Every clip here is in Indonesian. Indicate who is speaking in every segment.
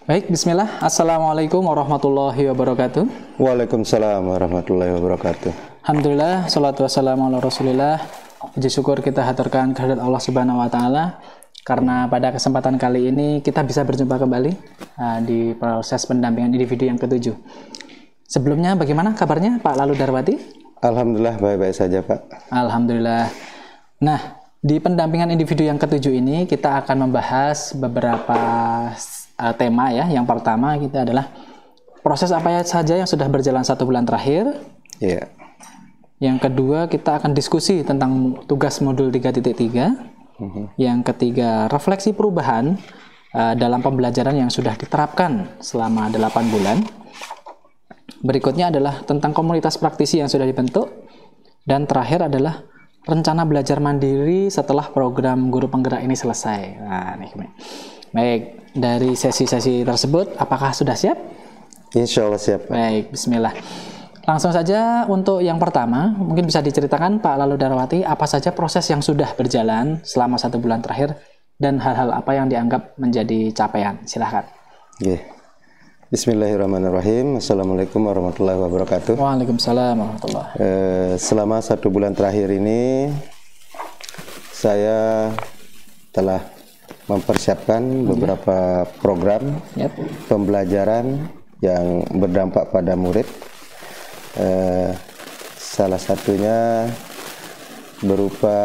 Speaker 1: Baik, bismillah. Assalamualaikum warahmatullahi wabarakatuh.
Speaker 2: Waalaikumsalam warahmatullahi wabarakatuh.
Speaker 1: Alhamdulillah, salatu wassalamu ala rasulillah. Puji syukur kita haturkan kehadirat Allah Subhanahu wa Ta'ala, karena pada kesempatan kali ini kita bisa berjumpa kembali di proses pendampingan individu yang ketujuh. Sebelumnya, bagaimana kabarnya Pak Lalu Darwati?
Speaker 2: Alhamdulillah baik-baik saja Pak.
Speaker 1: Alhamdulillah. Nah, di pendampingan individu yang ketujuh ini kita akan membahas beberapa tema ya. Yang pertama kita adalah proses apa saja yang sudah berjalan 1 bulan terakhir.
Speaker 2: Iya.
Speaker 1: Yang kedua kita akan diskusi tentang tugas modul 3.3. Yang ketiga refleksi perubahan dalam pembelajaran yang sudah diterapkan selama 8 bulan. Berikutnya adalah tentang komunitas praktisi yang sudah dibentuk. Dan terakhir adalah rencana belajar mandiri setelah program guru penggerak ini selesai. Nah, nih. Baik, dari sesi-sesi tersebut, apakah sudah siap?
Speaker 2: Insya Allah siap Pak.
Speaker 1: Baik, bismillah. Langsung saja untuk yang pertama, mungkin bisa diceritakan Pak Lalu Darwati, apa saja proses yang sudah berjalan selama 1 bulan terakhir, dan hal-hal apa yang dianggap menjadi capaian. Silahkan.
Speaker 2: Oke. Bismillahirrahmanirrahim. Assalamualaikum warahmatullahi wabarakatuh.
Speaker 1: Waalaikumsalam warahmatullahi wabarakatuh.
Speaker 2: Selama 1 bulan terakhir ini, saya telah mempersiapkan beberapa program pembelajaran yang berdampak pada murid. Salah satunya berupa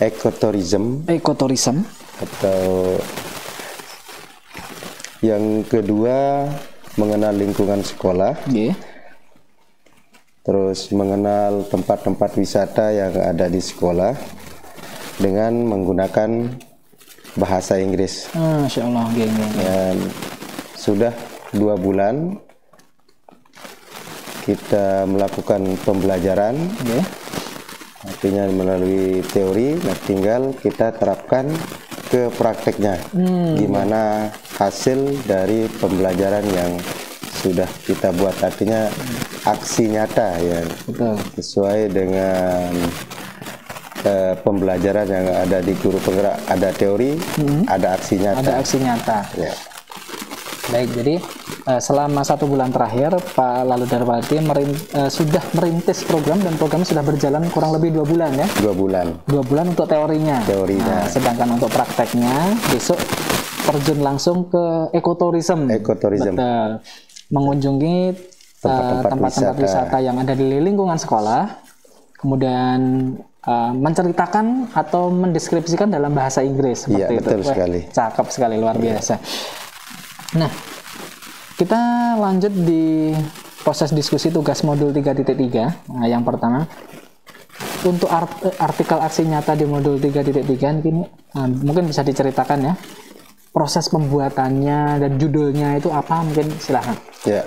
Speaker 2: ekoturism atau yang kedua mengenal lingkungan sekolah, terus mengenal tempat-tempat wisata yang ada di sekolah dengan menggunakan bahasa Inggris.
Speaker 1: Masya Allah.
Speaker 2: Dan sudah 2 bulan kita melakukan pembelajaran, artinya melalui teori. Nah, tinggal kita terapkan ke prakteknya. Gimana hasil dari pembelajaran yang sudah kita buat, artinya aksi nyata ya.
Speaker 1: Betul.
Speaker 2: Sesuai dengan pembelajaran yang ada di guru penggerak, ada teori, ada aksi nyata.
Speaker 1: Ada aksi nyata.
Speaker 2: Ya.
Speaker 1: Baik, jadi selama 1 bulan terakhir Pak Lalu Darwati sudah merintis program, dan program sudah berjalan kurang lebih 2 bulan ya?
Speaker 2: 2 bulan.
Speaker 1: 2 bulan untuk teorinya.
Speaker 2: Teorinya.
Speaker 1: Sedangkan untuk prakteknya besok terjun langsung ke ekoturism. Betul. Mengunjungi tempat-tempat wisata yang ada di lingkungan sekolah, kemudian menceritakan atau mendeskripsikan dalam bahasa Inggris seperti itu.
Speaker 2: Betul sekali.
Speaker 1: Cakep sekali, luar biasa. Nah, kita lanjut di proses diskusi tugas modul 3.3. Nah, yang pertama, untuk artikel aksi nyata di modul 3.3 ini mungkin bisa diceritakan ya, proses pembuatannya dan judulnya itu apa, mungkin silahkan. Ya,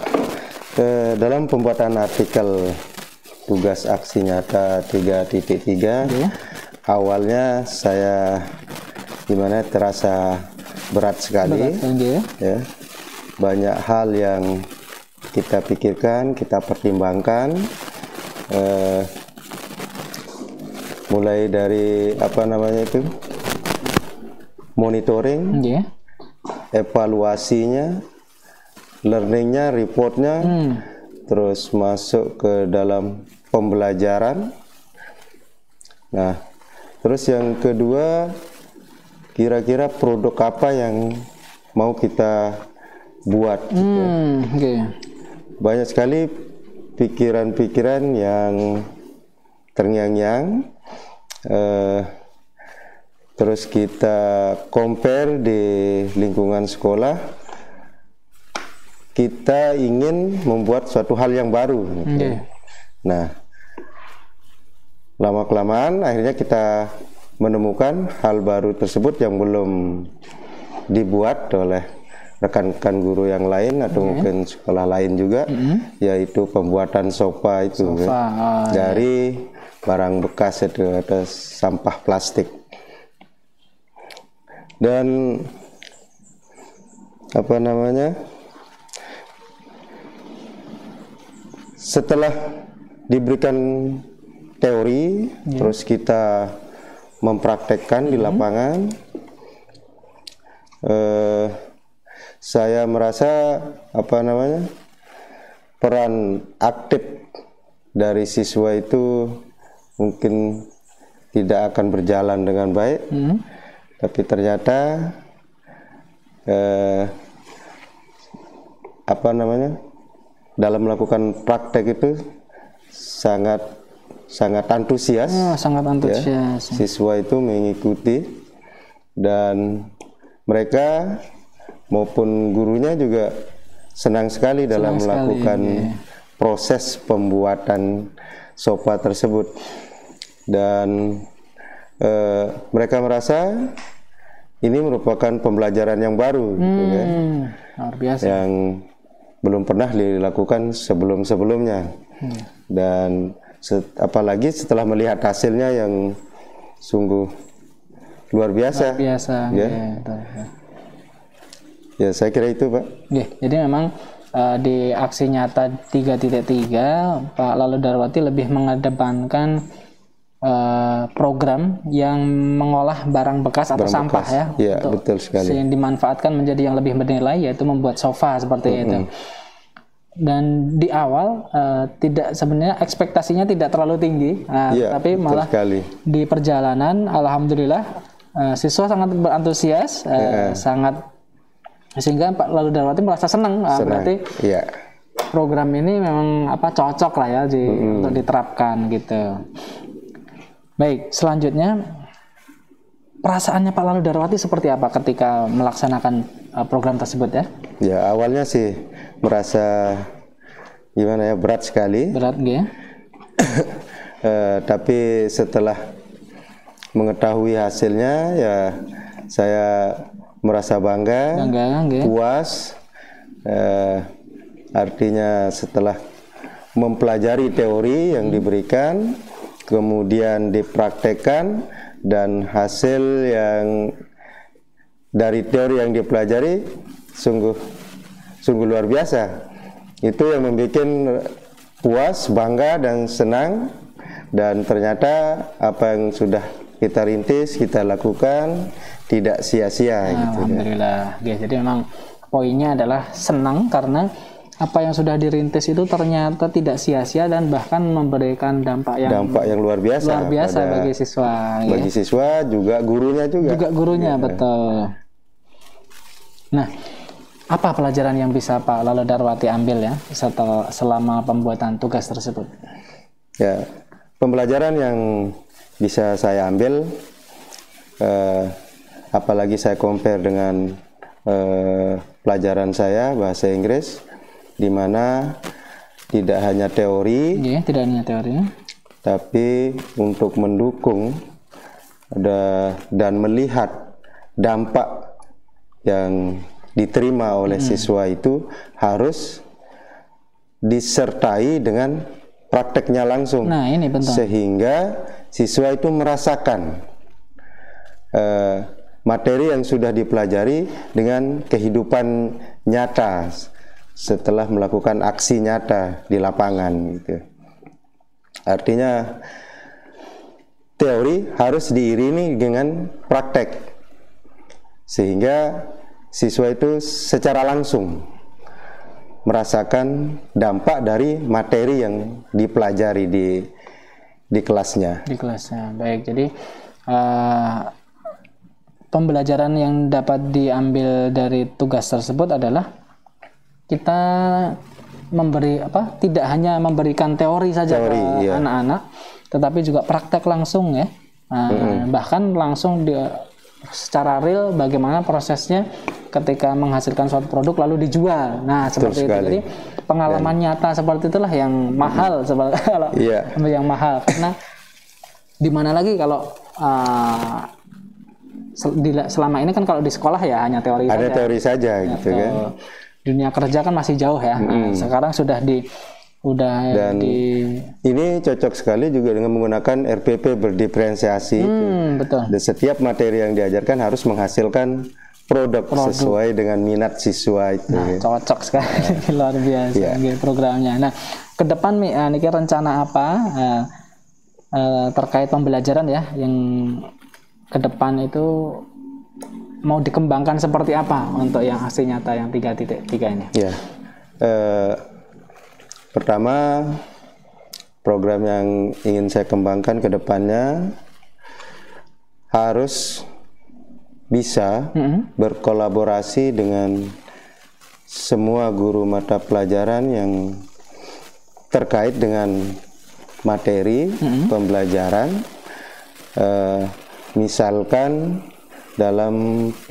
Speaker 2: dalam pembuatan artikel tugas aksi nyata 3.3, awalnya saya terasa berat sekali. Ya. Banyak hal yang kita pikirkan, kita pertimbangkan, mulai dari monitoring, evaluasinya, learningnya, reportnya, terus masuk ke dalam pembelajaran. Nah, terus yang kedua, kira-kira produk apa yang mau kita buat. Banyak sekali pikiran-pikiran yang terngiang-ngiang. Terus kita compare di lingkungan sekolah. Kita ingin membuat suatu hal yang baru. Nah, lama-kelamaan akhirnya kita menemukan hal baru tersebut yang belum dibuat oleh rekan-rekan guru yang lain atau mungkin sekolah lain juga, yaitu pembuatan sofa itu dari barang bekas itu, atau sampah plastik. Dan setelah diberikan teori, terus kita mempraktekkan di lapangan, saya merasa peran aktif dari siswa itu mungkin tidak akan berjalan dengan baik, tapi ternyata dalam melakukan praktek itu sangat antusias.
Speaker 1: Sangat antusias.
Speaker 2: Ya, siswa itu mengikuti dan mereka maupun gurunya juga senang sekali dalam melakukan proses pembuatan sofa tersebut, dan mereka merasa ini merupakan pembelajaran yang baru, gitu kan?
Speaker 1: Luar biasa.
Speaker 2: Yang belum pernah dilakukan sebelum-sebelumnya, dan apalagi setelah melihat hasilnya yang sungguh luar biasa.
Speaker 1: Luar biasa.
Speaker 2: Ya. Ya, saya kira itu, Pak.
Speaker 1: Jadi memang di aksi nyata 3.3 Pak Lalo Darwati lebih mengedepankan program yang mengolah barang bekas atau sampah ya,
Speaker 2: betul sekali,
Speaker 1: yang dimanfaatkan menjadi yang lebih bernilai, yaitu membuat sofa seperti itu. Dan di awal sebenarnya ekspektasinya tidak terlalu tinggi, tapi malah di perjalanan alhamdulillah siswa sangat berantusias, sehingga Pak Lalo Darwati merasa senang. Berarti program ini memang cocok lah ya untuk diterapkan gitu. Baik, selanjutnya perasaannya Pak Lalo Darwati seperti apa ketika melaksanakan program tersebut ya?
Speaker 2: Ya, awalnya sih merasa berat sekali.
Speaker 1: Berat ya.
Speaker 2: Tapi setelah mengetahui hasilnya ya saya merasa bangga, puas. Artinya setelah mempelajari teori yang diberikan, kemudian dipraktekkan, dan hasil yang dari teori yang dipelajari sungguh luar biasa. Itu yang membuat puas, bangga, dan senang. Dan ternyata apa yang sudah kita rintis, kita lakukan tidak sia-sia.
Speaker 1: Alhamdulillah. Jadi memang poinnya adalah senang karena apa yang sudah dirintis itu ternyata tidak sia-sia dan bahkan memberikan dampak yang luar biasa bagi siswa.
Speaker 2: Bagi siswa juga gurunya
Speaker 1: betul. Nah, apa pelajaran yang bisa Pak Lalo Darwati ambil ya selama pembuatan tugas tersebut?
Speaker 2: Ya, pembelajaran yang bisa saya ambil, apalagi saya compare dengan pelajaran saya bahasa Inggris, di mana tidak hanya teori, tapi untuk mendukung dan melihat dampak yang diterima oleh siswa itu harus disertai dengan prakteknya langsung.
Speaker 1: Nah, ini betul.
Speaker 2: Sehingga siswa itu merasakan materi yang sudah dipelajari dengan kehidupan nyata setelah melakukan aksi nyata di lapangan gitu. Artinya teori harus diiringi dengan praktek sehingga siswa itu secara langsung merasakan dampak dari materi yang dipelajari di kelasnya.
Speaker 1: Baik, jadi pembelajaran yang dapat diambil dari tugas tersebut adalah kita tidak hanya memberikan teori saja ke anak-anak, tetapi juga praktek langsung ya. Bahkan langsung secara real bagaimana prosesnya ketika menghasilkan suatu produk lalu dijual. Nah, seperti itu. Jadi pengalaman nyata seperti itulah yang mahal yang mahal, karena di mana lagi kalau selama ini kan kalau di sekolah ya hanya teori saja.
Speaker 2: Ada teori saja gitu kan.
Speaker 1: Dunia kerja kan masih jauh ya. Sekarang
Speaker 2: ini cocok sekali juga dengan menggunakan RPP berdiferensiasi.
Speaker 1: Betul.
Speaker 2: Dan setiap materi yang diajarkan harus menghasilkan produk sesuai dengan minat siswa itu.
Speaker 1: Nah, cocok sekali. Luar biasa programnya. Nah, ke depan Niki rencana apa terkait pembelajaran ya yang ke depan itu mau dikembangkan seperti apa untuk yang aksi nyata yang 3.3 ini?
Speaker 2: Ya, pertama program yang ingin saya kembangkan ke depannya harus bisa berkolaborasi dengan semua guru mata pelajaran yang terkait dengan materi pembelajaran. Misalkan dalam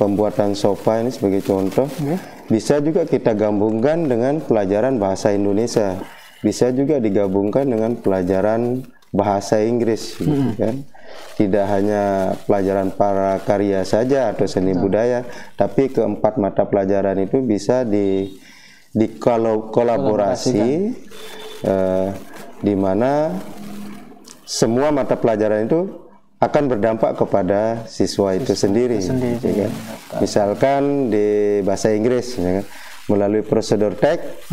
Speaker 2: pembuatan sopa ini sebagai contoh, bisa juga kita gabungkan dengan pelajaran bahasa Indonesia, bisa juga digabungkan dengan pelajaran bahasa Inggris, gitu kan. Tidak hanya pelajaran prakarya saja atau seni budaya, tapi keempat mata pelajaran itu bisa dikolaborasi, di mana semua mata pelajaran itu akan berdampak kepada siswa itu sendiri. Ya kan? Misalkan di bahasa Inggris, ya kan? Melalui prosedur teks,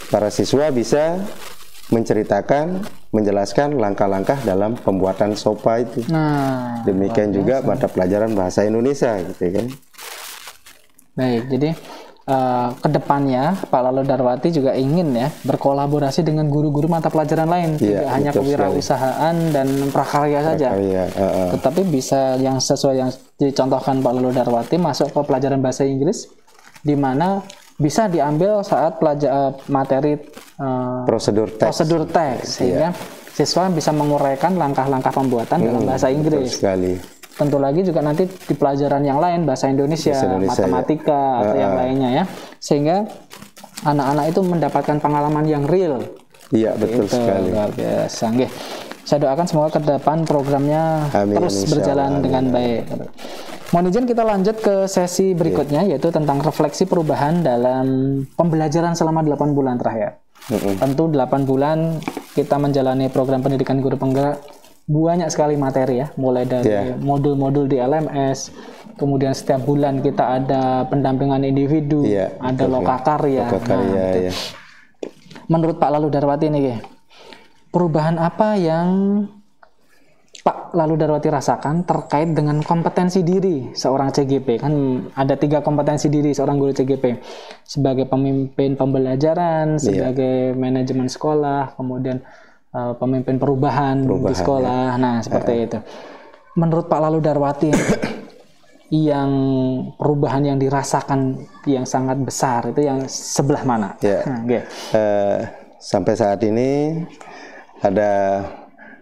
Speaker 2: para siswa bisa menceritakan, menjelaskan langkah-langkah dalam pembuatan sopa itu.
Speaker 1: Nah,
Speaker 2: demikian juga mata pelajaran bahasa Indonesia, gitu kan.
Speaker 1: Baik, jadi kedepannya Pak Lalo Darwati juga ingin ya berkolaborasi dengan guru-guru mata pelajaran lain, tidak hanya kewirausahaan dan prakarya saja, tetapi bisa yang sesuai yang dicontohkan Pak Lalo Darwati masuk ke pelajaran bahasa Inggris, di mana bisa diambil saat materi
Speaker 2: prosedur teks,
Speaker 1: sehingga siswa bisa menguraikan langkah-langkah pembuatan dalam bahasa Inggris. Tentu lagi juga nanti di pelajaran yang lain, bahasa Indonesia matematika, atau yang lainnya ya, sehingga anak-anak itu mendapatkan pengalaman yang real.
Speaker 2: Iya, betul sekali.
Speaker 1: Luar biasa. Saya doakan semoga ke depan programnya terus berjalan dengan baik. Mohon izin kita lanjut ke sesi berikutnya, yaitu tentang refleksi perubahan dalam pembelajaran selama 8 bulan terakhir. Tentu 8 bulan kita menjalani program pendidikan guru penggerak, banyak sekali materi ya, mulai dari modul-modul di LMS, kemudian setiap bulan kita ada pendampingan individu, ada lokakarya. Menurut Pak Lalo Darwati ini, perubahan apa yang Pak Lalo Darwati rasakan terkait dengan kompetensi diri seorang CGP? Kan ada 3 kompetensi diri seorang guru CGP, sebagai pemimpin pembelajaran, sebagai manajemen sekolah, kemudian pemimpin perubahan di sekolah. Nah, seperti itu. Menurut Pak Lalo Darwati, yang perubahan yang dirasakan yang sangat besar itu yang sebelah mana?
Speaker 2: Sampai saat ini ada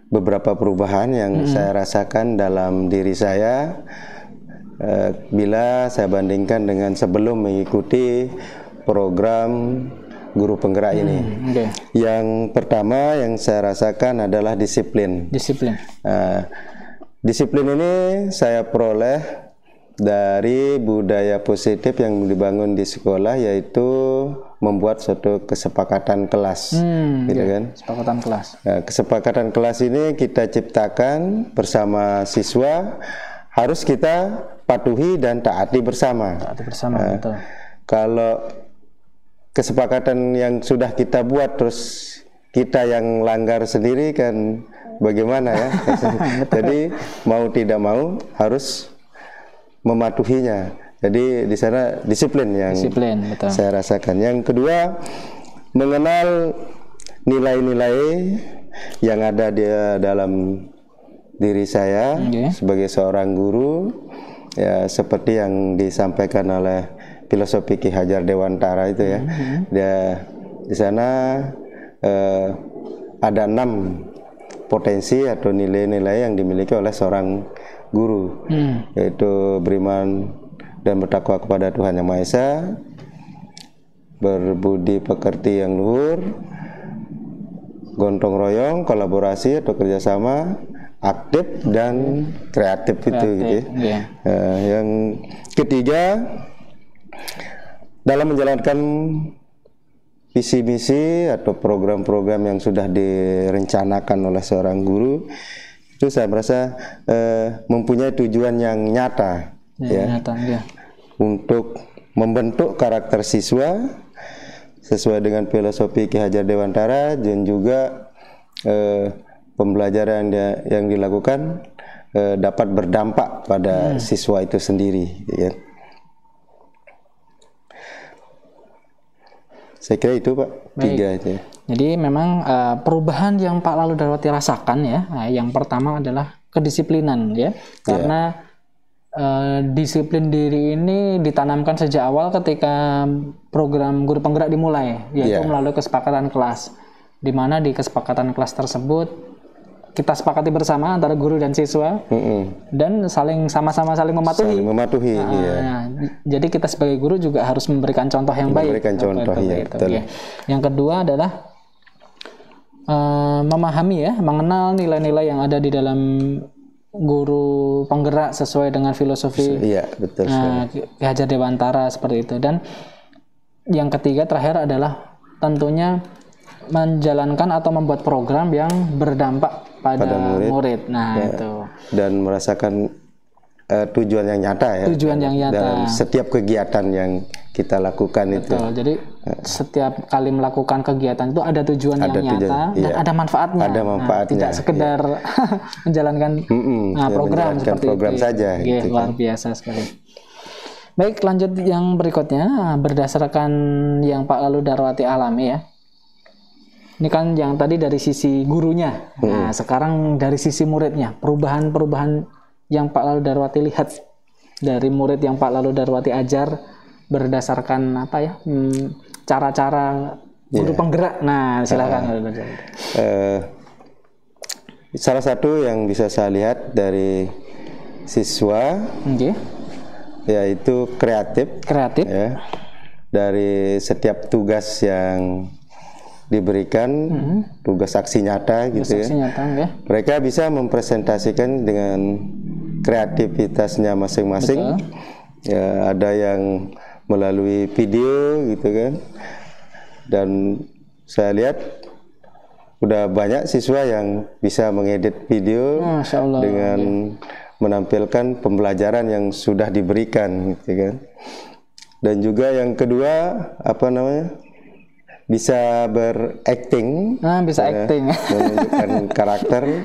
Speaker 2: beberapa perubahan yang saya rasakan dalam diri saya bila saya bandingkan dengan sebelum mengikuti program guru penggerak ini. Yang pertama yang saya rasakan adalah disiplin. Disiplin ini saya peroleh dari budaya positif yang dibangun di sekolah, yaitu membuat suatu kesepakatan kelas, gitu kan?
Speaker 1: Kesepakatan kelas.
Speaker 2: Nah, kesepakatan kelas ini kita ciptakan bersama siswa, harus kita patuhi dan taati bersama.
Speaker 1: Betul.
Speaker 2: Kalau kesepakatan yang sudah kita buat terus kita yang langgar sendiri, kan bagaimana ya? Jadi mau tidak mau harus mematuhinya. Jadi di sana disiplin yang
Speaker 1: betul.
Speaker 2: Saya rasakan. Yang kedua, mengenal nilai-nilai yang ada di dalam diri saya sebagai seorang guru, ya seperti yang disampaikan oleh filosofi Ki Hajar Dewantara itu ya. Dia di sana ada 6 potensi atau nilai-nilai yang dimiliki oleh seorang guru, yaitu beriman dan bertakwa kepada Tuhan Yang Maha Esa, berbudi pekerti yang luhur, gotong royong, kolaborasi atau kerjasama, aktif dan kreatif. Itu gitu ya. Yang ketiga, dalam menjalankan visi misi atau program-program yang sudah direncanakan oleh seorang guru, itu saya merasa mempunyai tujuan yang nyata, untuk membentuk karakter siswa sesuai dengan filosofi Ki Hajar Dewantara, dan juga pembelajaran yang dilakukan dapat berdampak pada siswa itu sendiri, ya. Saya kira itu Pak, tiga itu.
Speaker 1: Jadi memang perubahan yang Pak Lalu Darwati rasakan ya, yang pertama adalah kedisiplinan ya, karena disiplin diri ini ditanamkan sejak awal ketika program Guru Penggerak dimulai, yaitu melalui kesepakatan kelas, di mana di kesepakatan kelas tersebut kita sepakati bersama antara guru dan siswa, dan sama-sama saling mematuhi.
Speaker 2: Saling mematuhi.
Speaker 1: Jadi kita sebagai guru juga harus memberikan contoh yang baik.
Speaker 2: Memberikan contoh, betul.
Speaker 1: Ya. Yang kedua adalah memahami ya, mengenal nilai-nilai yang ada di dalam Guru Penggerak sesuai dengan filosofi
Speaker 2: betul
Speaker 1: Ki Hajar Dewantara seperti itu. Dan yang ketiga terakhir adalah tentunya menjalankan atau membuat program yang berdampak pada murid. Itu.
Speaker 2: Dan merasakan tujuan yang nyata ya.
Speaker 1: Tujuan yang nyata.
Speaker 2: Dalam setiap kegiatan yang kita lakukan.
Speaker 1: Betul. Itu. Jadi setiap kali melakukan kegiatan itu ada tujuan yang nyata dan ada manfaatnya.
Speaker 2: Ada manfaatnya.
Speaker 1: Tidak sekedar menjalankan program seperti
Speaker 2: program
Speaker 1: itu.
Speaker 2: saja.
Speaker 1: Gitu, luar biasa sekali. Baik, lanjut yang berikutnya berdasarkan yang Pak Lalu Darwati alami ya. Ini kan yang tadi dari sisi gurunya. Nah, sekarang dari sisi muridnya, perubahan-perubahan yang Pak Lalu Darwati lihat dari murid yang Pak Lalu Darwati ajar berdasarkan apa ya? Cara-cara guru penggerak. Nah, silakan.
Speaker 2: Salah satu yang bisa saya lihat dari siswa, yaitu kreatif. Ya, dari setiap tugas yang diberikan, tugas aksi nyata gitu ya. Mereka bisa mempresentasikan dengan kreativitasnya masing-masing. Ya, ada yang melalui video gitu kan. Dan saya lihat udah banyak siswa yang bisa mengedit video dengan menampilkan pembelajaran yang sudah diberikan gitu kan. Dan juga yang kedua bisa berakting, menunjukkan karakter.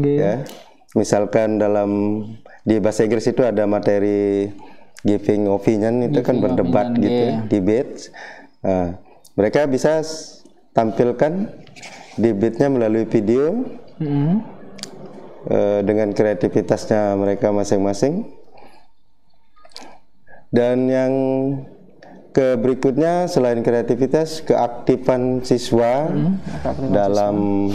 Speaker 2: Ya. Misalkan di bahasa Inggris itu ada materi giving opinion, itu kan berdebat gitu, debate. Mereka bisa tampilkan debate-nya melalui video dengan kreativitasnya mereka masing-masing. Dan yang berikutnya selain kreativitas, keaktifan siswa dalam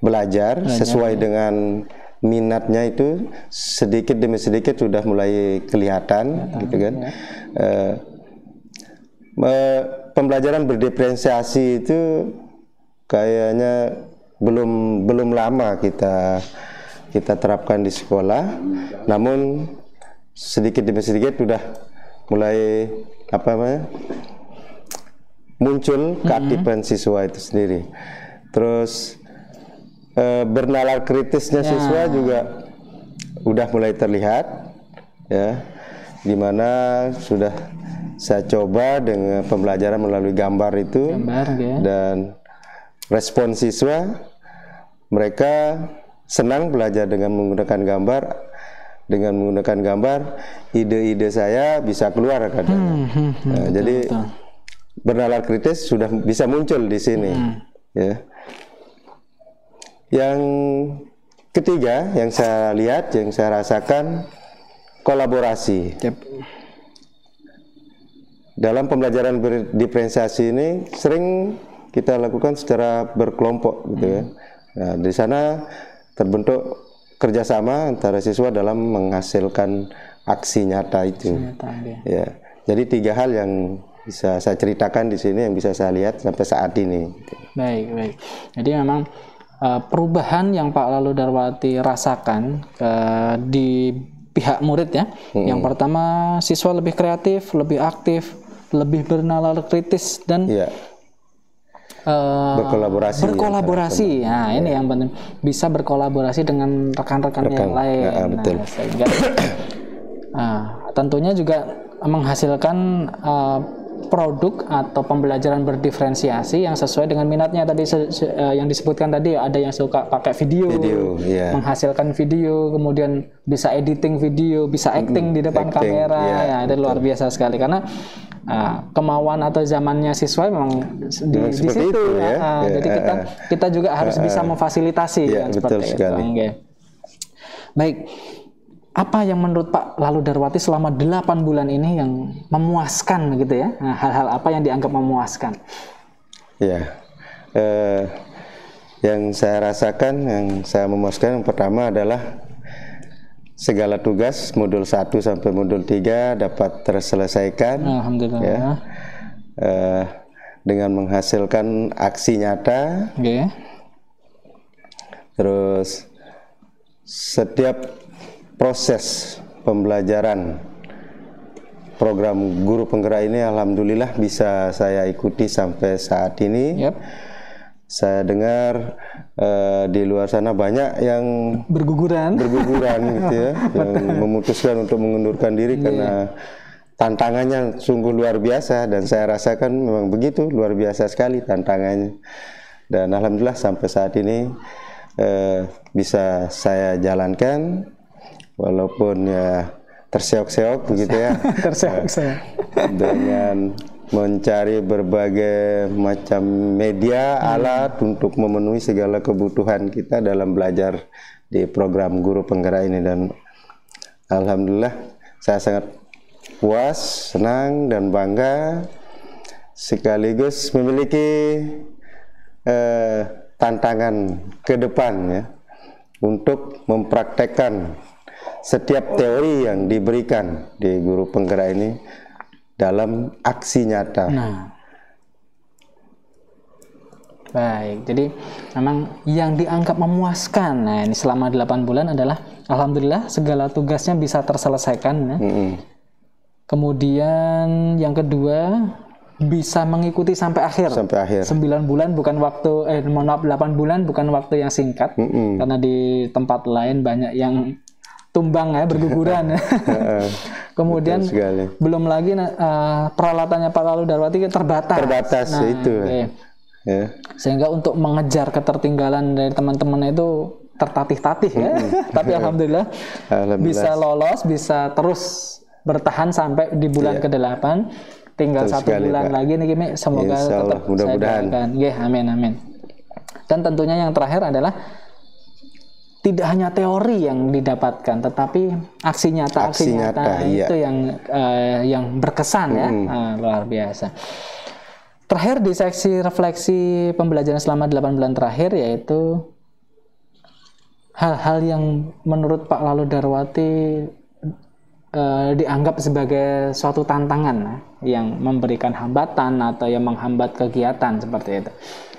Speaker 2: belajar sesuai dengan minatnya itu sedikit demi sedikit sudah mulai kelihatan gitu kan. Pembelajaran berdiferensiasi itu kayaknya belum lama kita terapkan di sekolah, namun sedikit demi sedikit sudah mulai muncul keaktifan siswa itu sendiri. Terus bernalar kritisnya siswa juga udah mulai terlihat ya, dimana sudah saya coba dengan pembelajaran melalui gambar itu, dan respon siswa, mereka senang belajar dengan menggunakan gambar. Dengan menggunakan gambar, ide-ide saya bisa keluar kadang. Jadi bernalar kritis sudah bisa muncul di sini. Ya. Yang ketiga yang saya lihat, yang saya rasakan, kolaborasi. Dalam pembelajaran berdiferensiasi ini sering kita lakukan secara berkelompok gitu ya. Nah, di sana terbentuk kerjasama antara siswa dalam menghasilkan aksi nyata itu. Ya. Jadi 3 hal yang bisa saya ceritakan di sini, yang bisa saya lihat sampai saat ini.
Speaker 1: Baik. Jadi memang perubahan yang Pak Lalu Darwati rasakan di pihak murid ya. Yang pertama, siswa lebih kreatif, lebih aktif, lebih bernalar kritis, dan berkolaborasi. Nah, ini yang penting, bisa berkolaborasi dengan rekan-rekan yang lain. Sehingga tentunya juga menghasilkan produk atau pembelajaran berdiferensiasi yang sesuai dengan minatnya. Tadi yang disebutkan tadi, ada yang suka pakai video, menghasilkan video, kemudian bisa editing video, bisa acting di depan kamera, ya itu luar biasa sekali, karena kemauan atau zamannya siswa memang di situ ya. Jadi kita juga harus bisa memfasilitasi kan, seperti itu. Okay. Baik. Apa yang menurut Pak Lalu Darwati selama 8 bulan ini yang memuaskan gitu ya? Nah, hal-hal apa yang dianggap memuaskan?
Speaker 2: Ya, yang saya rasakan, yang saya memuaskan yang pertama adalah segala tugas modul 1 sampai modul 3 dapat terselesaikan.
Speaker 1: Alhamdulillah. Ya.
Speaker 2: Dengan menghasilkan aksi nyata.
Speaker 1: Okay.
Speaker 2: Terus setiap proses pembelajaran program guru penggerak ini alhamdulillah bisa saya ikuti sampai saat ini.
Speaker 1: Yep.
Speaker 2: Saya dengar di luar sana banyak yang berguguran gitu ya, yang memutuskan untuk mengundurkan diri karena tantangannya sungguh luar biasa, dan saya rasakan memang begitu, luar biasa sekali tantangannya. Dan alhamdulillah sampai saat ini bisa saya jalankan. Walaupun ya terseok-seok begitu ya, dengan mencari berbagai macam media, alat untuk memenuhi segala kebutuhan kita dalam belajar di program guru penggerak ini. Dan alhamdulillah saya sangat puas, senang dan bangga, sekaligus memiliki tantangan ke depan ya, untuk mempraktekkan setiap teori yang diberikan di guru penggerak ini dalam aksi nyata.
Speaker 1: Nah, baik, jadi memang yang dianggap memuaskan, nah ini selama 8 bulan adalah alhamdulillah segala tugasnya bisa terselesaikan ya. Kemudian yang kedua, bisa mengikuti sampai akhir. 9 bulan bukan waktu, 8 bulan bukan waktu yang singkat, karena di tempat lain banyak yang tumbang ya, berguguran. Kemudian belum lagi peralatannya Pak Lalu Darwati terbatas.
Speaker 2: Nah, itu.
Speaker 1: Ya. Sehingga untuk mengejar ketertinggalan dari teman-teman itu tertatih-tatih ya. Tapi alhamdulillah bisa lolos, bisa terus bertahan sampai di bulan ke-8. Tinggal 1 bulan lagi nih, semoga tetap
Speaker 2: mudah-mudahan.
Speaker 1: Amin. Dan tentunya yang terakhir adalah tidak hanya teori yang didapatkan, tetapi aksi nyata itu yang berkesan ya, luar biasa. Terakhir di seksi refleksi pembelajaran selama 8 bulan terakhir, yaitu hal-hal yang menurut Pak Lalu Darwati dianggap sebagai suatu tantangan yang memberikan hambatan atau yang menghambat kegiatan seperti itu.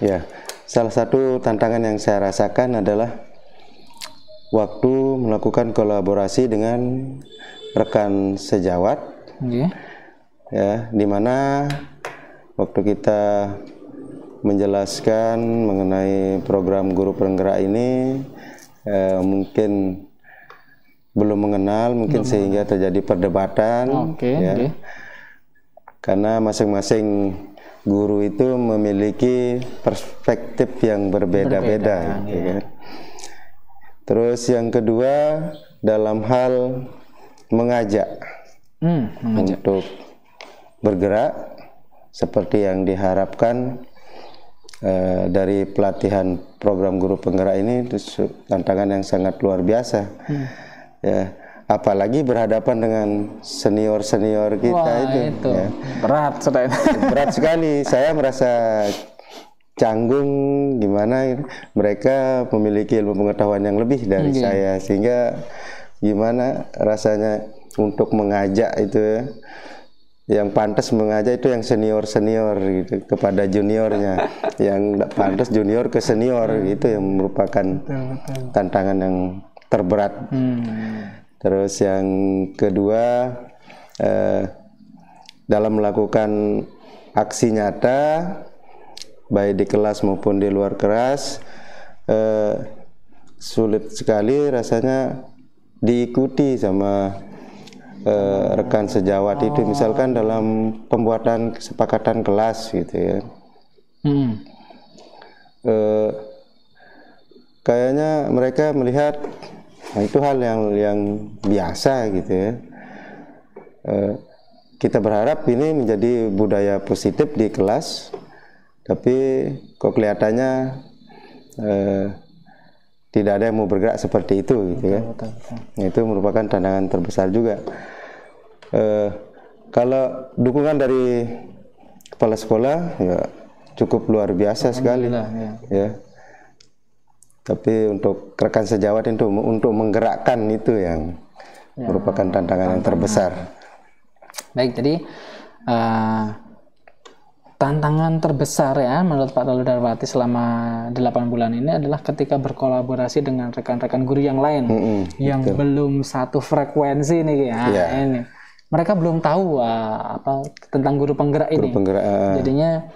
Speaker 2: Ya, salah satu tantangan yang saya rasakan adalah waktu melakukan kolaborasi dengan rekan sejawat, ya, di mana waktu kita menjelaskan mengenai program guru penggerak ini, mungkin belum mengenal, sehingga terjadi perdebatan, karena masing-masing guru itu memiliki perspektif yang berbeda-beda, kan? Terus yang kedua, dalam hal mengajak untuk bergerak seperti yang diharapkan dari pelatihan program guru penggerak ini, itu tantangan yang sangat luar biasa. Ya, apalagi berhadapan dengan senior-senior kita. Itu ya. Berat sekali. Saya merasa canggung gimana mereka memiliki ilmu pengetahuan yang lebih dari saya, sehingga gimana rasanya untuk mengajak itu ya. Yang pantas mengajak itu yang senior-senior gitu kepada juniornya, yang pantas junior ke senior, itu yang merupakan tantangan yang terberat. Terus yang kedua, dalam melakukan aksi nyata baik di kelas maupun di luar kelas, sulit sekali rasanya diikuti sama rekan sejawat itu, misalkan dalam pembuatan kesepakatan kelas gitu ya. Kayaknya mereka melihat itu hal yang biasa gitu ya. Kita berharap ini menjadi budaya positif di kelas, tapi kok kelihatannya tidak ada yang mau bergerak seperti itu gitu ya. Itu merupakan tantangan terbesar juga. Kalau dukungan dari kepala sekolah ya cukup luar biasa sekali ya. Tapi untuk rekan sejawat itu untuk menggerakkan itu yang merupakan tantangan yang terbesar.
Speaker 1: Baik, jadi tantangan terbesar ya menurut Pak Lalu Darwati selama 8 bulan ini adalah ketika berkolaborasi dengan rekan-rekan guru yang lain yang betul. Belum satu frekuensi nih ya. Ini mereka belum tahu apa tentang guru penggerak ini. Jadinya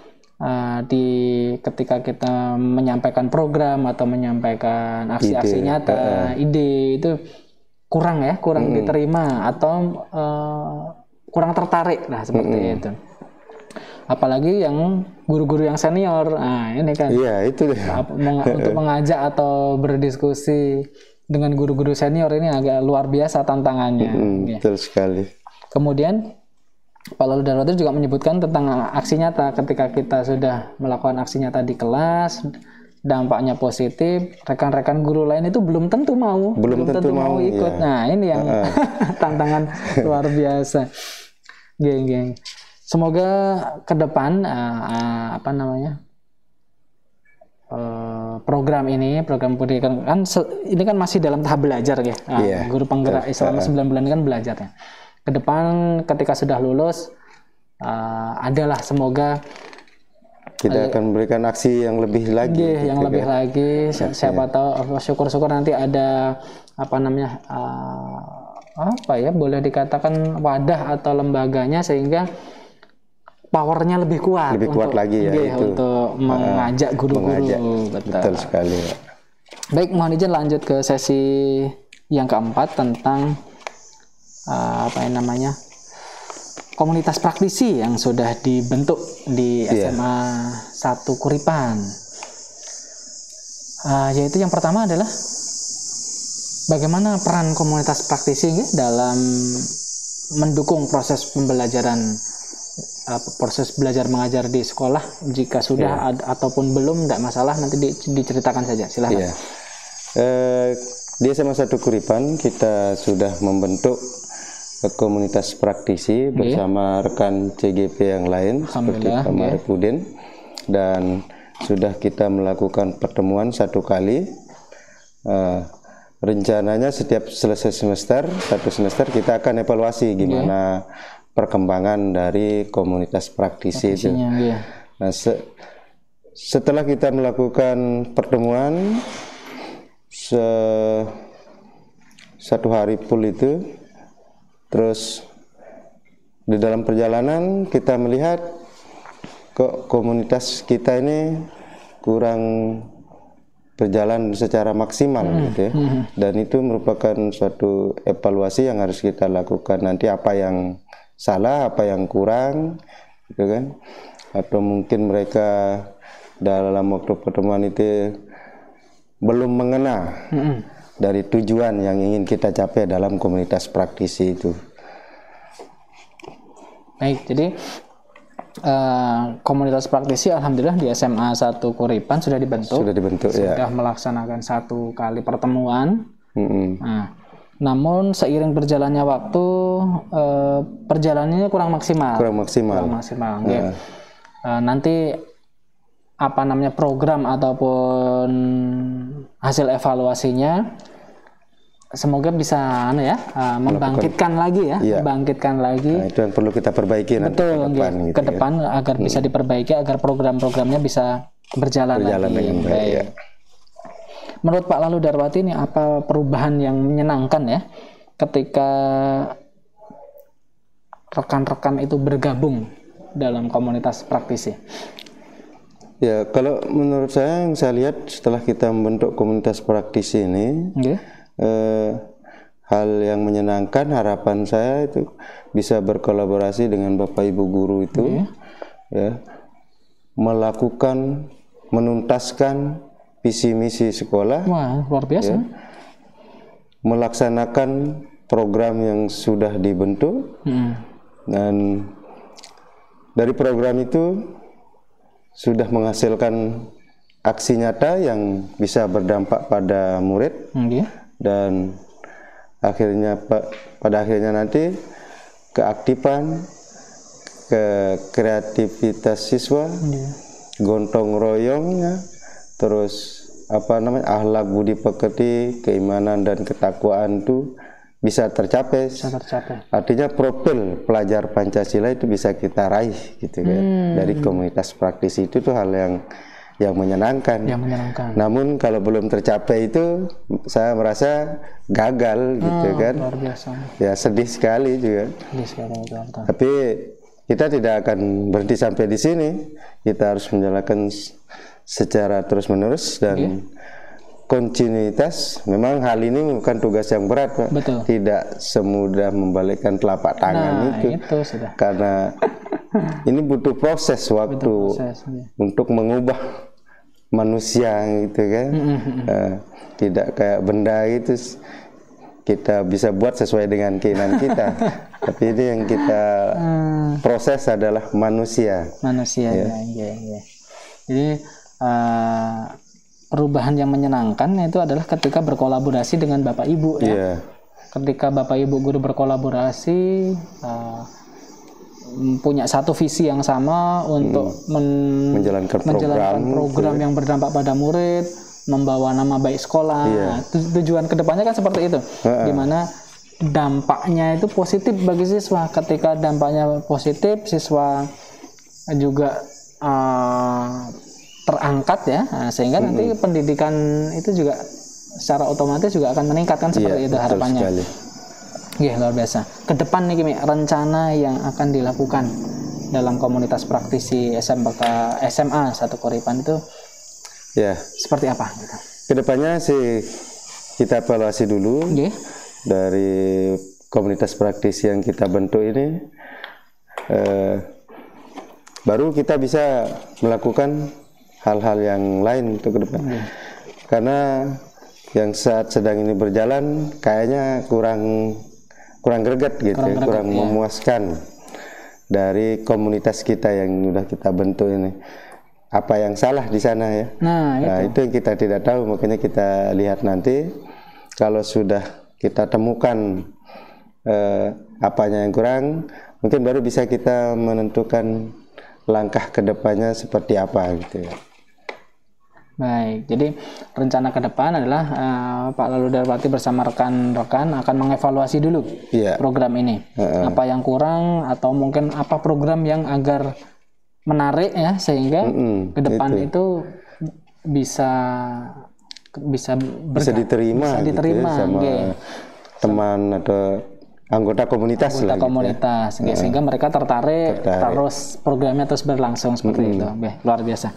Speaker 1: ketika kita menyampaikan program atau menyampaikan aksi-aksi nyata, ide itu kurang diterima atau kurang tertarik lah seperti itu. Apalagi yang guru-guru yang senior, ini kan
Speaker 2: itu
Speaker 1: untuk mengajak atau berdiskusi dengan guru-guru senior ini agak luar biasa tantangannya.
Speaker 2: Betul sekali.
Speaker 1: Kemudian Pak Lalu Darwati juga menyebutkan tentang aksi nyata. Ketika kita sudah melakukan aksi nyata di kelas, dampaknya positif, rekan-rekan guru lain itu belum tentu mau ikut. Nah, ini yang tantangan luar biasa. Geng. Semoga ke depan program pendidikan kan ini kan masih dalam tahap belajar ya. Guru penggerak selama 9 bulan ini kan belajar ya. Ke depan ketika sudah lulus adalah semoga
Speaker 2: kita akan memberikan aksi yang lebih lagi
Speaker 1: lebih lagi. Siapa tahu syukur-syukur nanti ada boleh dikatakan wadah atau lembaganya sehingga powernya lebih kuat
Speaker 2: lagi ya
Speaker 1: untuk mengajak guru-guru.
Speaker 2: Betul sekali.
Speaker 1: Baik, mohon izin lanjut ke sesi yang keempat tentang komunitas praktisi yang sudah dibentuk di SMA 1 Kuripan. Yaitu yang pertama adalah bagaimana peran komunitas praktisi dalam mendukung proses pembelajaran, proses belajar mengajar di sekolah. Jika sudah ataupun belum, tidak masalah, nanti diceritakan saja. Silahkan.
Speaker 2: Di SMA 1 Kuripan kita sudah membentuk komunitas praktisi bersama rekan CGP yang lain seperti Pak Marifudin, dan sudah kita melakukan pertemuan 1 kali. Rencananya setiap selesai satu semester kita akan evaluasi gimana perkembangan dari komunitas praktisi itu. Nah, setelah kita melakukan pertemuan 1 hari full itu, terus di dalam perjalanan kita melihat kok komunitas kita ini kurang berjalan secara maksimal gitu ya. Dan itu merupakan suatu evaluasi yang harus kita lakukan nanti, apa yang salah, apa yang kurang gitu kan. Atau mungkin mereka dalam waktu pertemuan itu belum mengena dari tujuan yang ingin kita capai dalam komunitas praktisi itu.
Speaker 1: Baik, jadi komunitas praktisi alhamdulillah di SMA 1 Kuripan sudah dibentuk. Sudah melaksanakan 1 kali pertemuan. Nah, namun seiring berjalannya waktu perjalanannya kurang maksimal. Nanti program ataupun hasil evaluasinya semoga bisa membangkitkan lagi. Nah,
Speaker 2: itu yang perlu kita perbaiki
Speaker 1: ke depan agar bisa diperbaiki, agar program-programnya bisa berjalan lagi dengan baik. Menurut Pak Lalu Darwati ini apa perubahan yang menyenangkan ya ketika rekan-rekan itu bergabung dalam komunitas praktisi?
Speaker 2: Ya, kalau menurut saya, yang saya lihat setelah kita membentuk komunitas praktisi ini, hal yang menyenangkan, harapan saya itu bisa berkolaborasi dengan Bapak Ibu guru itu, ya, melakukan, menuntaskan visi misi sekolah.
Speaker 1: Wah, luar biasa.
Speaker 2: Ya, melaksanakan program yang sudah dibentuk, dan dari program itu sudah menghasilkan aksi nyata yang bisa berdampak pada murid, dan pada akhirnya nanti keaktifan, kreativitas siswa, gontong royongnya, terus akhlak budi pekerti, keimanan dan ketakwaan itu bisa tercapai. Artinya profil pelajar Pancasila itu bisa kita raih gitu kan. Dari komunitas praktisi itu tuh hal yang menyenangkan. Namun kalau belum tercapai itu saya merasa gagal gitu kan.
Speaker 1: Luar biasa.
Speaker 2: Ya sedih sekali juga. Tapi kita tidak akan berhenti sampai di sini. Kita harus menjalankan secara terus-menerus dan kontinuitas. Memang hal ini bukan tugas yang berat, Pak.
Speaker 1: Betul.
Speaker 2: Tidak semudah membalikkan telapak tangan itu
Speaker 1: sudah.
Speaker 2: Karena ini butuh proses waktu untuk mengubah manusia gitu kan. Tidak kayak benda itu kita bisa buat sesuai dengan keinginan kita. Tapi ini yang kita proses adalah manusia.
Speaker 1: Ya. Jadi perubahan yang menyenangkan itu adalah ketika berkolaborasi dengan Bapak Ibu ya. Ketika Bapak Ibu guru berkolaborasi, punya satu visi yang sama untuk menjalankan program yang berdampak pada murid, membawa nama baik sekolah. Nah, tujuan kedepannya kan seperti itu, dimana dampaknya itu positif bagi siswa. Ketika dampaknya positif, siswa juga terangkat ya, sehingga nanti pendidikan itu juga secara otomatis juga akan meningkatkan seperti itu harapannya. Iya, luar biasa. Kedepan nih Kimi, rencana yang akan dilakukan dalam komunitas praktisi SMA 1 Koripan itu seperti apa? Gitu?
Speaker 2: Kedepannya sih kita evaluasi dulu dari komunitas praktisi yang kita bentuk ini, baru kita bisa melakukan hal-hal yang lain untuk ke depan. Karena yang saat sedang ini berjalan kayaknya kurang greget gitu, kurang memuaskan dari komunitas kita yang sudah kita bentuk ini. Apa yang salah di sana ya? Nah, itu yang kita tidak tahu, makanya kita lihat nanti. Kalau sudah kita temukan apanya yang kurang, mungkin baru bisa kita menentukan langkah kedepannya seperti apa gitu ya.
Speaker 1: Baik, jadi rencana ke depan adalah Pak Lalu Darwati bersama rekan-rekan akan mengevaluasi dulu program ini. Apa yang kurang atau mungkin apa program yang agar menarik ya, sehingga ke depan itu bisa diterima
Speaker 2: gitu ya, sama teman atau anggota komunitas
Speaker 1: sehingga mereka tertarik terus programnya terus berlangsung seperti itu. Luar biasa.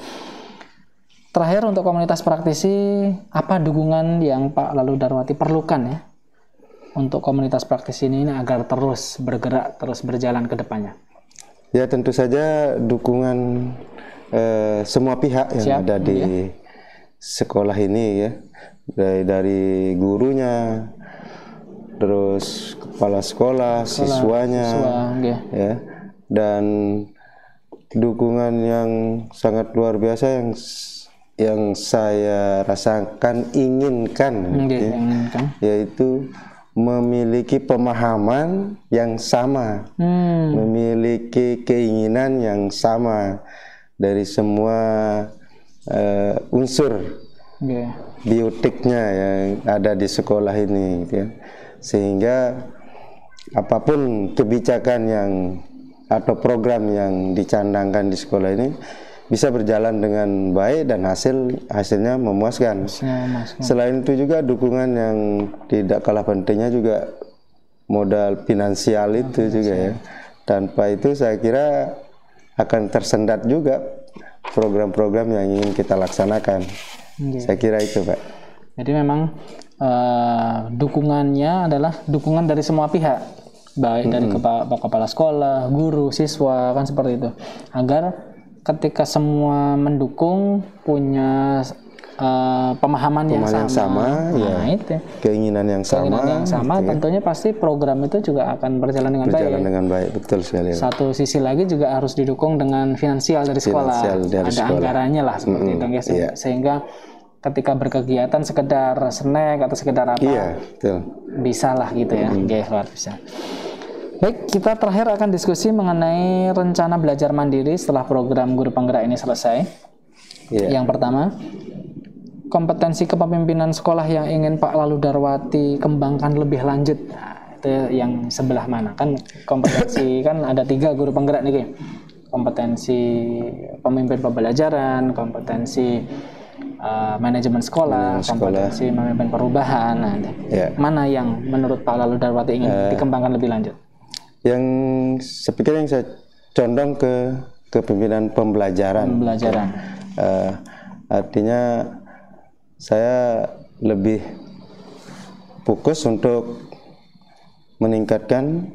Speaker 1: Terakhir, untuk komunitas praktisi, apa dukungan yang Pak Lalu Darwati perlukan ya untuk komunitas praktisi ini agar terus bergerak, terus berjalan ke depannya?
Speaker 2: Ya, tentu saja dukungan semua pihak yang ada di sekolah ini ya, dari gurunya, terus kepala sekolah, siswanya, ya, dan dukungan yang sangat luar biasa yang saya rasakan inginkan, yaitu memiliki pemahaman yang sama, memiliki keinginan yang sama dari semua unsur biotiknya yang ada di sekolah ini, gitu ya. Sehingga apapun kebijakan yang atau program yang dicandangkan di sekolah ini bisa berjalan dengan baik dan hasilnya memuaskan. Selain itu juga dukungan yang tidak kalah pentingnya juga modal finansial itu juga ya. Tanpa itu saya kira akan tersendat juga program-program yang ingin kita laksanakan. Saya kira itu, Pak.
Speaker 1: Jadi memang dukungannya adalah dukungan dari semua pihak, baik dari kepala sekolah, guru, siswa, kan seperti itu, agar ketika semua mendukung, punya pemahaman yang sama,
Speaker 2: ya,
Speaker 1: itu
Speaker 2: keinginan yang sama,
Speaker 1: gitu ya. Tentunya pasti program itu juga akan berjalan dengan baik.
Speaker 2: Betul sekali.
Speaker 1: Satu sisi lagi juga harus didukung dengan finansial dari sekolah, ada anggarannya lah seperti itu ya, sehingga ketika berkegiatan sekedar snack atau sekedar apa, bisa lah gitu ya, luar biasa. Baik, kita terakhir akan diskusi mengenai rencana belajar mandiri setelah program Guru Penggerak ini selesai. Yang pertama, kompetensi kepemimpinan sekolah yang ingin Pak Lalu Darwati kembangkan lebih lanjut. Nah, itu yang sebelah mana? Kan kompetensi kan ada 3 guru penggerak nih. Kompetensi pemimpin pembelajaran, kompetensi manajemen sekolah, kompetensi memimpin perubahan. Nah, mana yang menurut Pak Lalu Darwati ingin dikembangkan lebih lanjut?
Speaker 2: Yang saya pikir yang saya condong ke kepemimpinan pembelajaran. Artinya saya lebih fokus untuk meningkatkan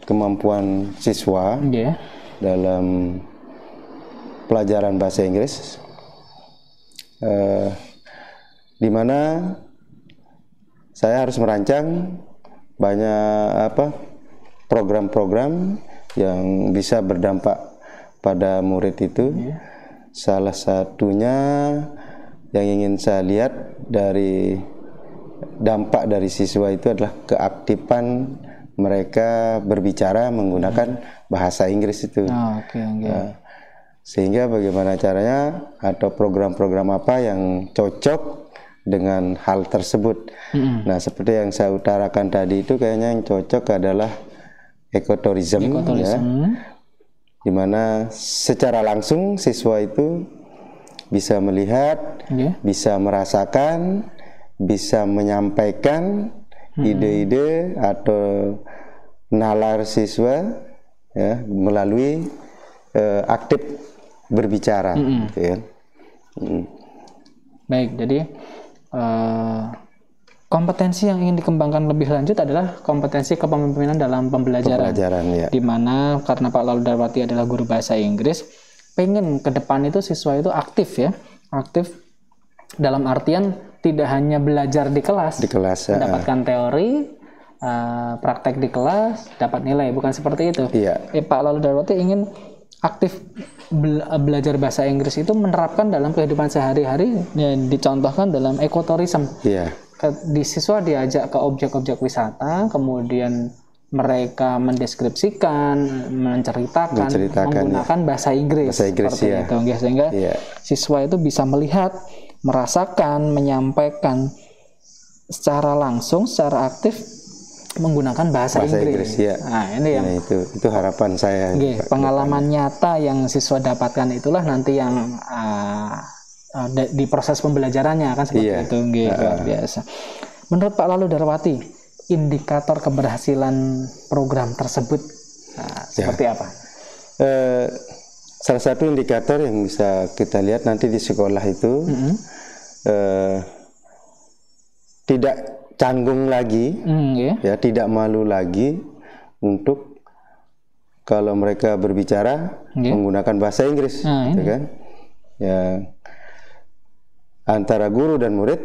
Speaker 2: kemampuan siswa dalam pelajaran bahasa Inggris, di mana saya harus merancang banyak program-program yang bisa berdampak pada murid itu. Salah satunya yang ingin saya lihat dari dampak dari siswa itu adalah keaktifan mereka berbicara menggunakan bahasa Inggris itu. Sehingga bagaimana caranya atau program-program apa yang cocok dengan hal tersebut. Nah, seperti yang saya utarakan tadi itu kayaknya yang cocok adalah ekoturism. Ya, dimana secara langsung siswa itu bisa melihat, bisa merasakan, bisa menyampaikan ide-ide atau nalar siswa ya, melalui aktif berbicara. Gitu ya.
Speaker 1: Baik, jadi kompetensi yang ingin dikembangkan lebih lanjut adalah kompetensi kepemimpinan dalam pembelajaran di mana karena Pak Lalu Darwati adalah guru bahasa Inggris, pengen ke depan itu siswa itu aktif ya, aktif dalam artian tidak hanya belajar di kelas mendapatkan teori, praktek di kelas, dapat nilai, bukan seperti itu. Pak Lalu Darwati ingin aktif belajar bahasa Inggris itu menerapkan dalam kehidupan sehari-hari, dicontohkan dalam ekoturism. Di siswa diajak ke objek-objek wisata, kemudian mereka mendeskripsikan, menceritakan menggunakan bahasa Inggris seperti itu, sehingga siswa itu bisa melihat, merasakan, menyampaikan secara langsung, secara aktif menggunakan bahasa Inggris. Nah, ini yang
Speaker 2: itu harapan saya.
Speaker 1: Pengalaman nyata yang siswa dapatkan itulah nanti yang di proses pembelajarannya kan seperti itu. Luar biasa. Menurut Pak Lalu Darwati, indikator keberhasilan program tersebut seperti apa?
Speaker 2: Salah satu indikator yang bisa kita lihat nanti di sekolah itu tidak canggung lagi, ya, tidak malu lagi untuk kalau mereka berbicara menggunakan bahasa Inggris, gitu kan? Ya, antara guru dan murid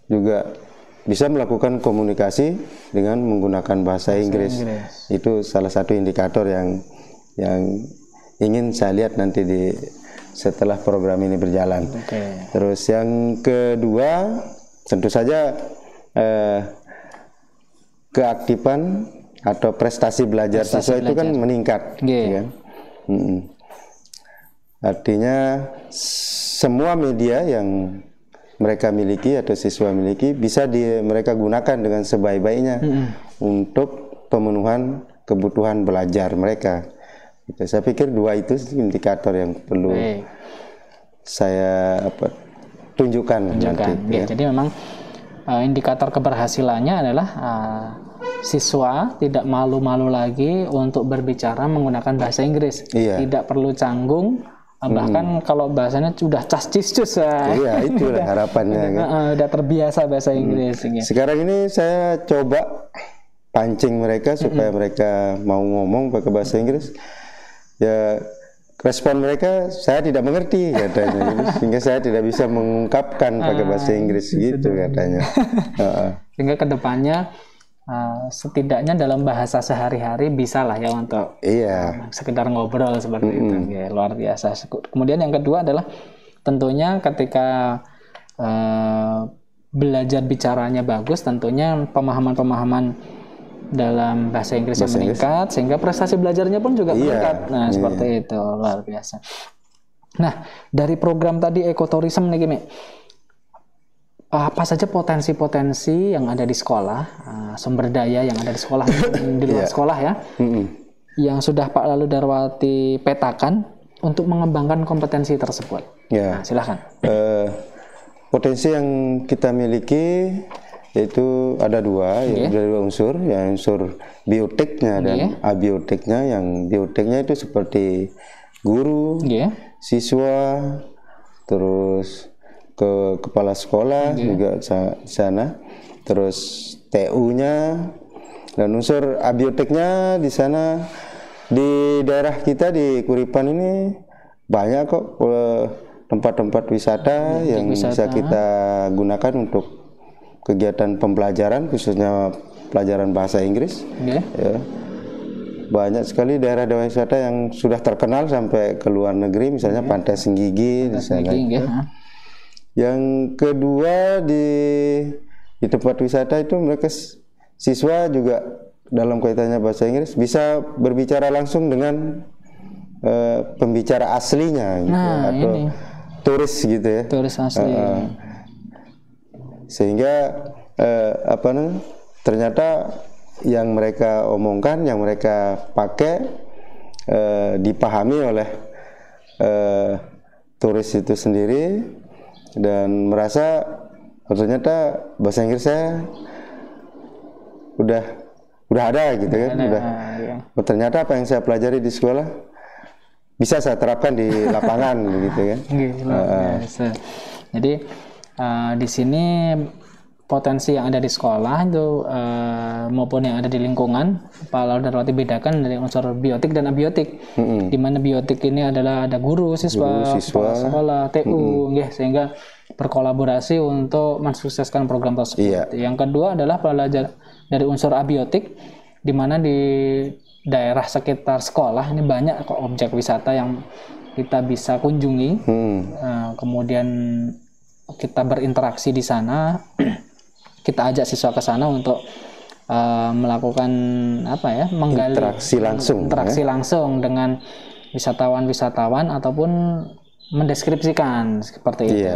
Speaker 2: juga bisa melakukan komunikasi dengan menggunakan bahasa Inggris. Itu salah satu indikator yang ingin saya lihat nanti setelah program ini berjalan. Terus yang kedua, tentu saja keaktifan atau prestasi belajar siswa itu kan meningkat. Kan? Artinya semua media yang mereka miliki atau siswa miliki bisa mereka gunakan dengan sebaik-baiknya untuk pemenuhan kebutuhan belajar mereka. Gitu. Saya pikir 2 itu indikator yang perlu saya tunjukkan nanti.
Speaker 1: Jadi memang indikator keberhasilannya adalah siswa tidak malu-malu lagi untuk berbicara menggunakan bahasa Inggris. Tidak perlu canggung, Bahkan kalau bahasanya sudah cas-cis-cus.
Speaker 2: Iya, itulah harapannya.
Speaker 1: Udah terbiasa bahasa Inggris.
Speaker 2: Sekarang ini saya coba pancing mereka supaya mereka mau ngomong pakai bahasa Inggris. Ya, respon mereka, saya tidak mengerti katanya, sehingga saya tidak bisa mengungkapkan pakai bahasa Inggris gitu katanya.
Speaker 1: Sehingga kedepannya setidaknya dalam bahasa sehari-hari bisa lah ya untuk sekedar ngobrol seperti itu. Ya, luar biasa. Kemudian yang kedua adalah tentunya ketika belajar bicaranya bagus, tentunya pemahaman-pemahaman dalam bahasa Inggris yang meningkat, sehingga prestasi belajarnya pun juga meningkat. Nah, seperti itu, luar biasa. Nah, dari program tadi ekotourism nih Kimi, apa saja potensi-potensi yang ada di sekolah, sumber daya yang ada di sekolah, di luar sekolah ya, yang sudah Pak Lalu Darwati petakan untuk mengembangkan kompetensi tersebut. Nah, silahkan.
Speaker 2: Potensi yang kita miliki yaitu ada dua, dari dua unsur, yang unsur bioteknya dan abioteknya. Yang bioteknya itu seperti guru, siswa, terus ke kepala sekolah juga sana, terus TU-nya, dan unsur abioteknya di sana. Di daerah kita di Kuripan ini banyak kok tempat-tempat wisata yang bisa kita gunakan untuk kegiatan pembelajaran, khususnya pelajaran bahasa Inggris. Ya. Banyak sekali daerah-daerah wisata yang sudah terkenal sampai ke luar negeri, misalnya Pantai Senggigi di sana. Yang kedua, di tempat wisata itu mereka siswa juga dalam kaitannya bahasa Inggris bisa berbicara langsung dengan pembicara aslinya gitu, atau turis gitu ya.
Speaker 1: Turis asli.
Speaker 2: Sehingga ternyata yang mereka omongkan, yang mereka pakai dipahami oleh turis itu sendiri, dan merasa ternyata bahasa Inggris saya udah ada gitu kan, ternyata apa yang saya pelajari di sekolah bisa saya terapkan di lapangan gitu kan.
Speaker 1: Jadi di sini potensi yang ada di sekolah itu maupun yang ada di lingkungan, Pak Lalu Darwati bedakan dari unsur biotik dan abiotik. Di mana biotik ini adalah ada guru, siswa, kepala sekolah, TU, sehingga berkolaborasi untuk mensukseskan program tersebut. Yang kedua adalah belajar dari unsur abiotik, di mana di daerah sekitar sekolah ini banyak kok objek wisata yang kita bisa kunjungi. Kemudian kita berinteraksi di sana. Kita ajak siswa ke sana untuk melakukan menggali interaksi langsung dengan wisatawan ataupun mendeskripsikan seperti itu,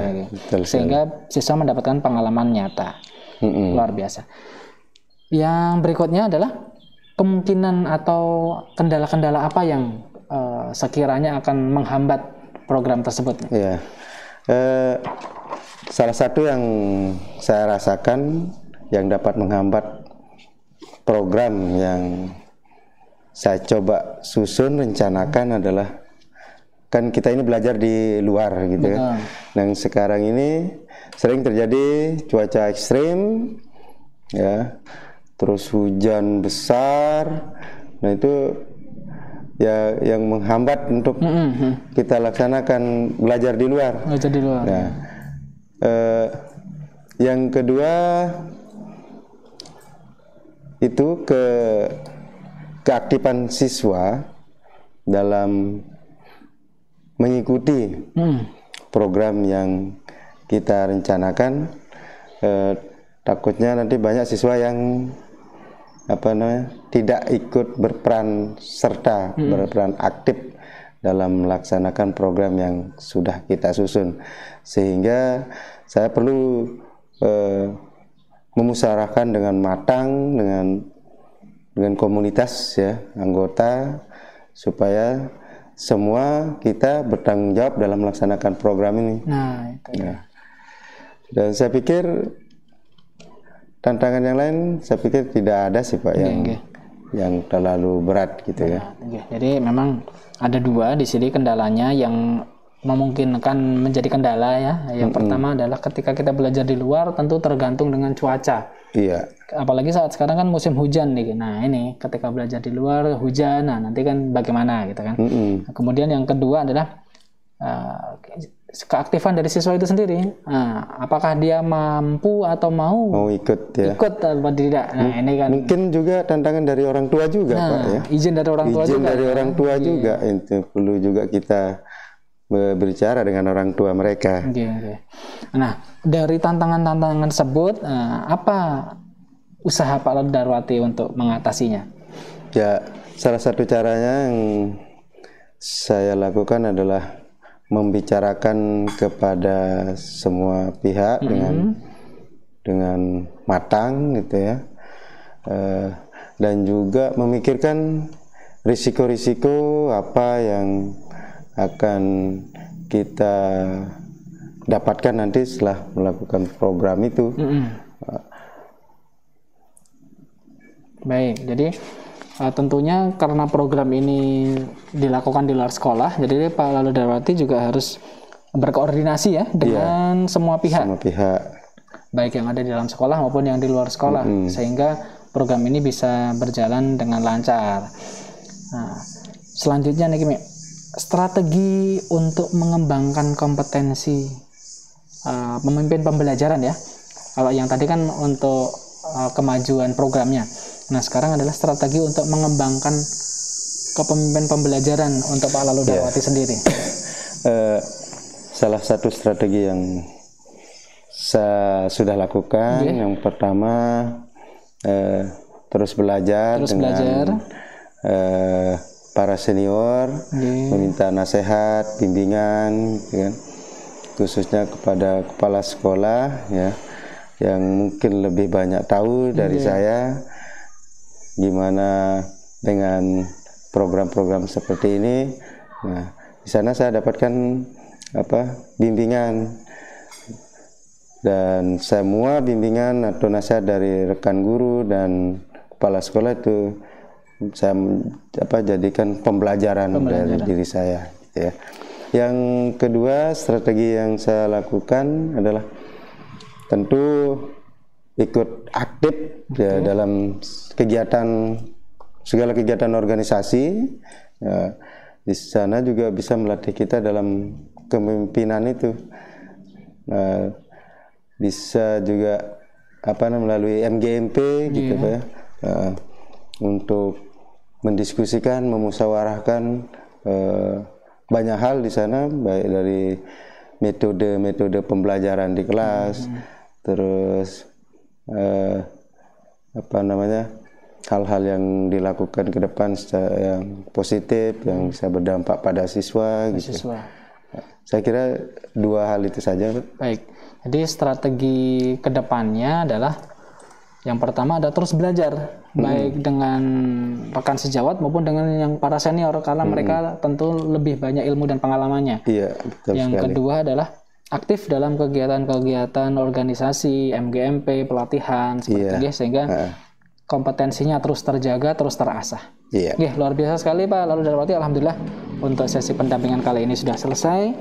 Speaker 1: sehingga siswa mendapatkan pengalaman nyata. Luar biasa. Yang berikutnya adalah kemungkinan atau kendala-kendala apa yang sekiranya akan menghambat program tersebut.
Speaker 2: Salah satu yang saya rasakan yang dapat menghambat program yang saya coba susun, rencanakan adalah, kan kita ini belajar di luar gitu kan. Dan sekarang ini sering terjadi cuaca ekstrim, ya, terus hujan besar. Nah itu ya yang menghambat untuk kita laksanakan belajar di luar. Nah, yang kedua itu keaktifan siswa dalam mengikuti program yang kita rencanakan. Takutnya nanti banyak siswa yang tidak ikut berperan serta, berperan aktif dalam melaksanakan program yang sudah kita susun, sehingga saya perlu memusyawarahkan dengan matang dengan komunitas ya, anggota, supaya semua kita bertanggung jawab dalam melaksanakan program ini. Dan saya pikir tantangan yang lain, saya pikir tidak ada sih Pak yang terlalu berat gitu ya.
Speaker 1: Jadi memang ada dua di sini kendalanya yang memungkinkan menjadi kendala ya. Yang pertama adalah ketika kita belajar di luar tentu tergantung dengan cuaca.
Speaker 2: Iya.
Speaker 1: Apalagi saat sekarang kan musim hujan nih. Nah ini ketika belajar di luar hujan, nah nanti kan bagaimana gitu kan. Nah, kemudian yang kedua adalah keaktifan dari siswa itu sendiri. Nah, apakah dia mampu atau mau
Speaker 2: ikut ya.
Speaker 1: Ikut atau tidak. Nah ini kan.
Speaker 2: Mungkin juga tantangan dari orang tua juga Pak ya.
Speaker 1: Izin dari orang tua
Speaker 2: izin
Speaker 1: juga.
Speaker 2: dari orang tua juga. Itu perlu juga kita berbicara dengan orang tua mereka.
Speaker 1: Okay. Nah, dari tantangan-tantangan tersebut, apa usaha Pak Lalu Darwati untuk mengatasinya?
Speaker 2: Ya, salah satu caranya yang saya lakukan adalah membicarakan kepada semua pihak dengan matang gitu ya, dan juga memikirkan risiko-risiko apa yang akan kita dapatkan nanti setelah melakukan program itu.
Speaker 1: Baik, jadi tentunya karena program ini dilakukan di luar sekolah, jadi Pak Lalu Darwati juga harus berkoordinasi ya dengan semua pihak.
Speaker 2: Semua pihak.
Speaker 1: Baik yang ada di dalam sekolah maupun yang di luar sekolah, sehingga program ini bisa berjalan dengan lancar. Nah, selanjutnya nih Kimi, strategi untuk mengembangkan kompetensi pemimpin pembelajaran ya. Kalau yang tadi kan untuk kemajuan programnya. Nah sekarang adalah strategi untuk mengembangkan kepemimpinan pembelajaran untuk Pak Lalu Darwati sendiri.
Speaker 2: Salah satu strategi yang saya sudah lakukan, yang pertama terus belajar dengan para senior, meminta nasihat, bimbingan, kan, khususnya kepada kepala sekolah ya, yang mungkin lebih banyak tahu dari saya gimana dengan program-program seperti ini. Nah, di sana saya dapatkan bimbingan, dan semua bimbingan atau nasihat dari rekan guru dan kepala sekolah itu saya jadikan pembelajaran dari diri saya gitu ya. Yang kedua, strategi yang saya lakukan adalah tentu ikut aktif ya, dalam segala kegiatan organisasi ya. Di sana juga bisa melatih kita dalam kepemimpinan itu. Nah, bisa juga melalui MGMP gitu Pak ya, untuk mendiskusikan, memusyawarahkan banyak hal di sana, baik dari metode pembelajaran di kelas, terus hal-hal yang dilakukan ke depan secara yang positif, yang bisa berdampak pada siswa gitu. Saya kira dua hal itu saja.
Speaker 1: Baik, jadi strategi kedepannya adalah yang pertama ada terus belajar, baik dengan rekan sejawat maupun dengan yang para senior, karena mereka tentu lebih banyak ilmu dan pengalamannya.
Speaker 2: Iya, betul
Speaker 1: yang
Speaker 2: sekali.
Speaker 1: Kedua adalah aktif dalam kegiatan-kegiatan organisasi, MGMP, pelatihan seperti itu, sehingga kompetensinya terus terjaga, terus terasah. Luar biasa sekali Pak Lalu Darwati. Alhamdulillah untuk sesi pendampingan kali ini sudah selesai.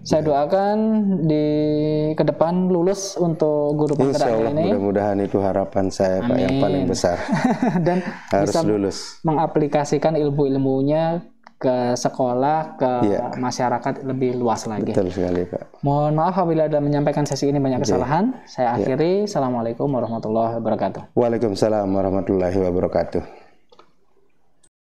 Speaker 1: Saya doakan ke depan lulus untuk guru penggerak ini.
Speaker 2: Mudah-mudahan itu harapan saya Pak, yang paling besar.
Speaker 1: Dan
Speaker 2: harus
Speaker 1: bisa
Speaker 2: lulus,
Speaker 1: mengaplikasikan ilmu-ilmunya ke sekolah, ke masyarakat lebih luas lagi.
Speaker 2: Betul sekali Pak.
Speaker 1: Mohon maaf apabila ada menyampaikan sesi ini banyak kesalahan. Saya akhiri. Assalamualaikum warahmatullahi wabarakatuh.
Speaker 2: Waalaikumsalam warahmatullahi wabarakatuh.